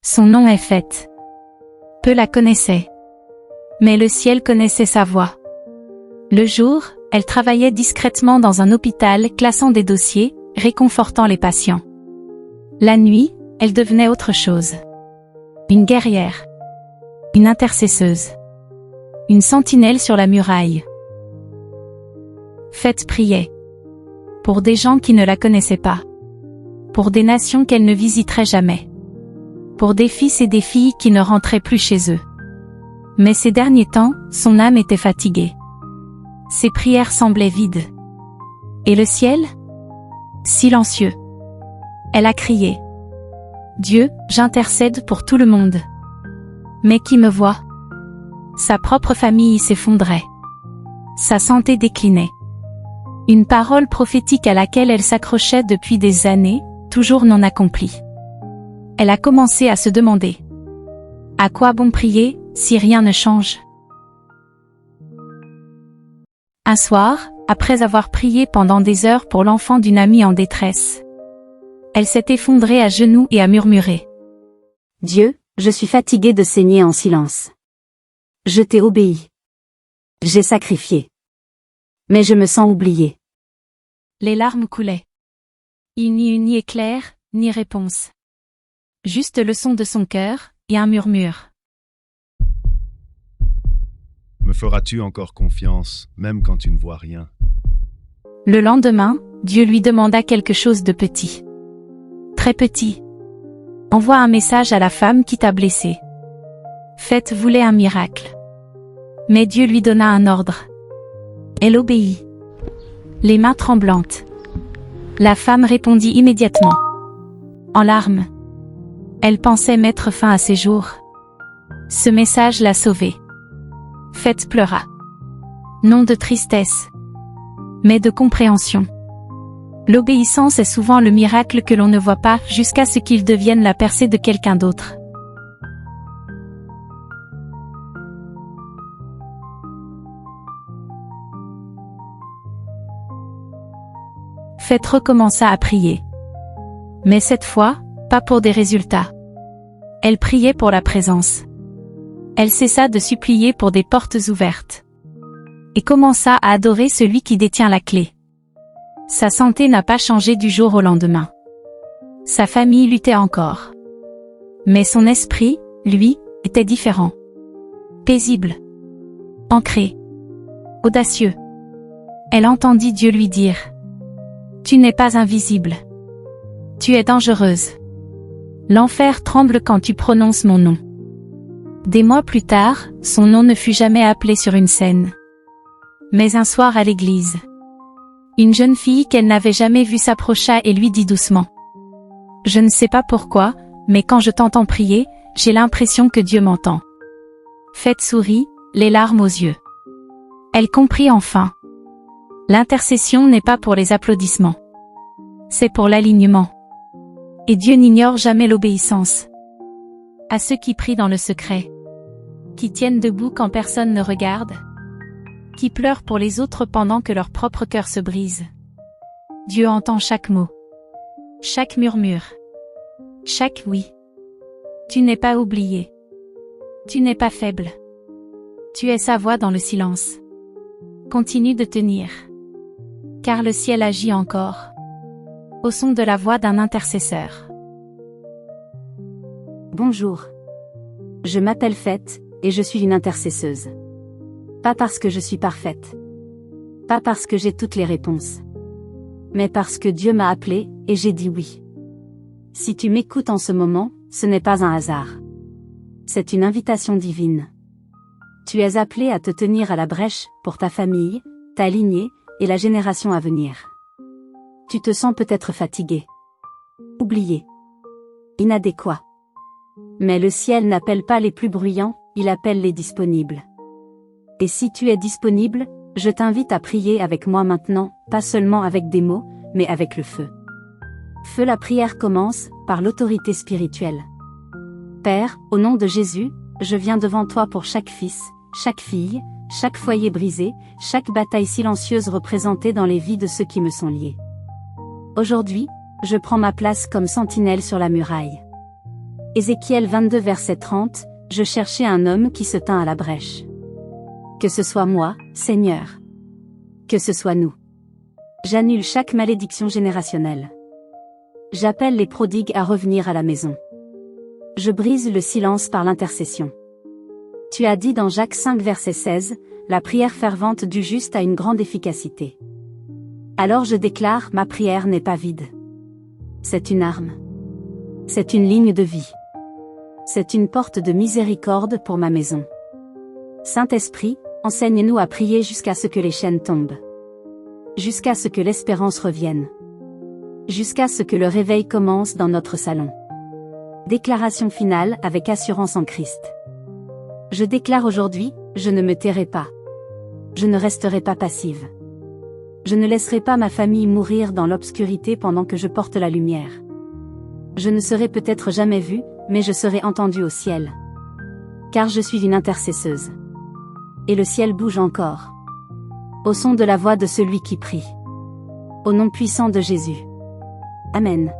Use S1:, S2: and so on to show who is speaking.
S1: Son nom est Feth. Peu la connaissaient. Mais le ciel connaissait sa voix. Le jour, elle travaillait discrètement dans un hôpital classant des dossiers, réconfortant les patients. La nuit, elle devenait autre chose. Une guerrière. Une intercesseuse. Une sentinelle sur la muraille. Feth priait. Pour des gens qui ne la connaissaient pas. Pour des nations qu'elle ne visiterait jamais. Pour des fils et des filles qui ne rentraient plus chez eux. Mais ces derniers temps, son âme était fatiguée. Ses prières semblaient vides. Et le ciel? Silencieux. Elle a crié. Dieu, j'intercède pour tout le monde. Mais qui me voit? Sa propre famille s'effondrait. Sa santé déclinait. Une parole prophétique à laquelle elle s'accrochait depuis des années, toujours non accomplie. Elle a commencé à se demander. À quoi bon prier, si rien ne change? Un soir, après avoir prié pendant des heures pour l'enfant d'une amie en détresse, elle s'est effondrée à genoux et a murmuré.
S2: Dieu, je suis fatiguée de saigner en silence. Je t'ai obéi. J'ai sacrifié. Mais je me sens oubliée.
S1: Les larmes coulaient. Ni éclair, ni réponse. Juste le son de son cœur, et un murmure.
S3: Me feras-tu encore confiance, même quand tu ne vois rien?
S1: Le lendemain, Dieu lui demanda quelque chose de petit. Très petit. Envoie un message à la femme qui t'a blessé. Feth voulait un miracle. Mais Dieu lui donna un ordre. Elle obéit. Les mains tremblantes. La femme répondit immédiatement. En larmes. Elle pensait mettre fin à ses jours. Ce message l'a sauvée. Feth pleura. Non de tristesse, mais de compréhension. L'obéissance est souvent le miracle que l'on ne voit pas jusqu'à ce qu'il devienne la percée de quelqu'un d'autre. Feth recommença à prier. Mais cette fois, pas pour des résultats. Elle priait pour la présence. Elle cessa de supplier pour des portes ouvertes. Et commença à adorer celui qui détient la clé. Sa santé n'a pas changé du jour au lendemain. Sa famille luttait encore. Mais son esprit, lui, était différent. Paisible. Ancré. Audacieux. Elle entendit Dieu lui dire. Tu n'es pas invisible. Tu es dangereuse. L'enfer tremble quand tu prononces mon nom. Des mois plus tard, son nom ne fut jamais appelé sur une scène. Mais un soir à l'église, une jeune fille qu'elle n'avait jamais vue s'approcha et lui dit doucement. Je ne sais pas pourquoi, mais quand je t'entends prier, j'ai l'impression que Dieu m'entend. Feth sourit, les larmes aux yeux. Elle comprit enfin. L'intercession n'est pas pour les applaudissements. C'est pour l'alignement. Et Dieu n'ignore jamais l'obéissance. À ceux qui prient dans le secret. Qui tiennent debout quand personne ne regarde. Qui pleurent pour les autres pendant que leur propre cœur se brise. Dieu entend chaque mot. Chaque murmure. Chaque oui. Tu n'es pas oublié. Tu n'es pas faible. Tu es sa voix dans le silence. Continue de tenir. Car le ciel agit encore. Au son de la voix d'un intercesseur.
S2: Bonjour. Je m'appelle Feth, et je suis une intercesseuse. Pas parce que je suis parfaite. Pas parce que j'ai toutes les réponses. Mais parce que Dieu m'a appelée, et j'ai dit oui. Si tu m'écoutes en ce moment, ce n'est pas un hasard. C'est une invitation divine. Tu es appelé à te tenir à la brèche, pour ta famille, ta lignée, et la génération à venir. Tu te sens peut-être fatigué. Oublié. Inadéquat. Mais le ciel n'appelle pas les plus bruyants, il appelle les disponibles. Et si tu es disponible, je t'invite à prier avec moi maintenant, pas seulement avec des mots, mais avec le feu. Feu, la prière commence, par l'autorité spirituelle. Père, au nom de Jésus, je viens devant toi pour chaque fils, chaque fille, chaque foyer brisé, chaque bataille silencieuse représentée dans les vies de ceux qui me sont liés. Aujourd'hui, je prends ma place comme sentinelle sur la muraille. Ézéchiel 22 verset 30, je cherchais un homme qui se tint à la brèche. Que ce soit moi, Seigneur. Que ce soit nous. J'annule chaque malédiction générationnelle. J'appelle les prodigues à revenir à la maison. Je brise le silence par l'intercession. Tu as dit dans Jacques 5 verset 16, la prière fervente du juste a une grande efficacité. Alors je déclare, ma prière n'est pas vide. C'est une arme. C'est une ligne de vie. C'est une porte de miséricorde pour ma maison. Saint-Esprit, enseigne-nous à prier jusqu'à ce que les chaînes tombent. Jusqu'à ce que l'espérance revienne. Jusqu'à ce que le réveil commence dans notre salon. Déclaration finale avec assurance en Christ. Je déclare aujourd'hui, je ne me tairai pas. Je ne resterai pas passive. Je ne laisserai pas ma famille mourir dans l'obscurité pendant que je porte la lumière. Je ne serai peut-être jamais vue, mais je serai entendue au ciel. Car je suis une intercesseuse. Et le ciel bouge encore. Au son de la voix de celui qui prie. Au nom puissant de Jésus. Amen.